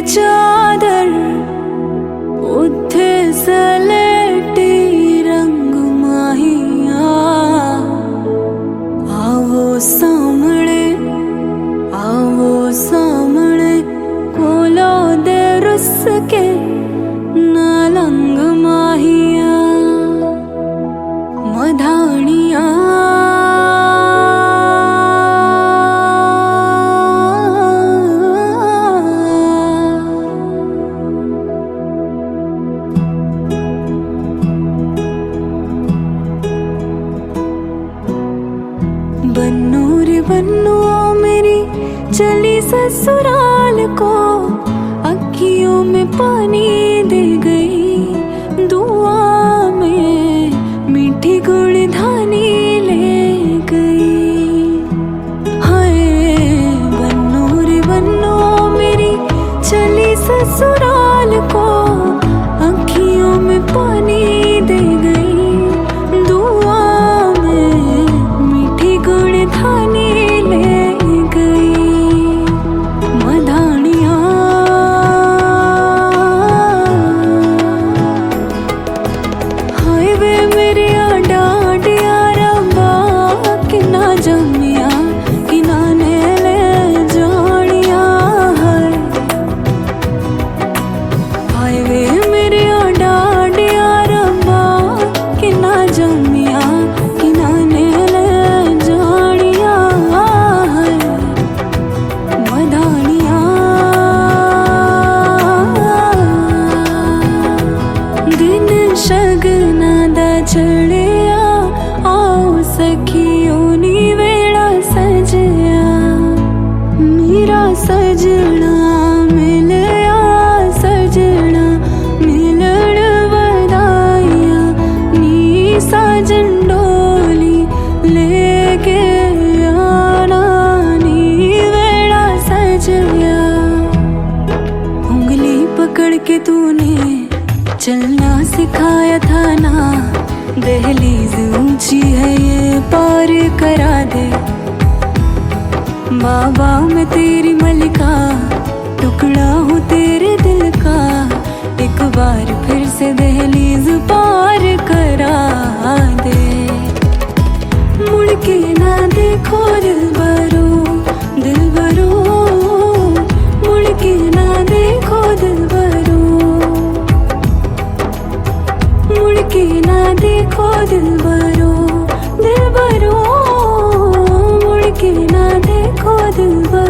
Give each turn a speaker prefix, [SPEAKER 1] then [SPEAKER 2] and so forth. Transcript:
[SPEAKER 1] चादर उठे सलेटी रंग माहिया आवो सामने कोलो दे रुस के नालंग माहिया मधानिया बन्नू रे बन्नू मेरी चली ससुराल को अखियों में पानी दे गई दुआ में मीठी गुड़धानी ले गई। हाय बन्नू रे बन्नू मेरी चली ससुराल को अखियों में पानी दे गई दुआ में मीठी गुड़धानी ले गई मधानिया। हाय वे मेरे डांडिया रब्बा कि ना जमिया कि ना ने ले जानिया। हाय वे मेरे डांडिया रब्बा कि ना जमिया कि ना ने ले जानिया मधानिया। दिन शगना दा चढ़िया आओ सखियों नी वेड़ा सजया मेरा सजना मिलया सजना मिलण वदाइया नी साजन डोली लेके आना नी वेड़ा सजया। उंगली पकड़ के तूने चलना सिखाया था ना दहलीज ऊंची है ये पार करा दे। बाबा मैं तेरी मलिका टुकड़ा हूँ तेरे दिल का एक बार फिर से दहलीज पार करा दे। मुड़ के ना देखो दिलबरो दिलबरो मुड़ के ना देखो दिलबरो मुड़ के ना देखो दिलबरो दिलबरो मुड़ के ना देखो दिलबरो।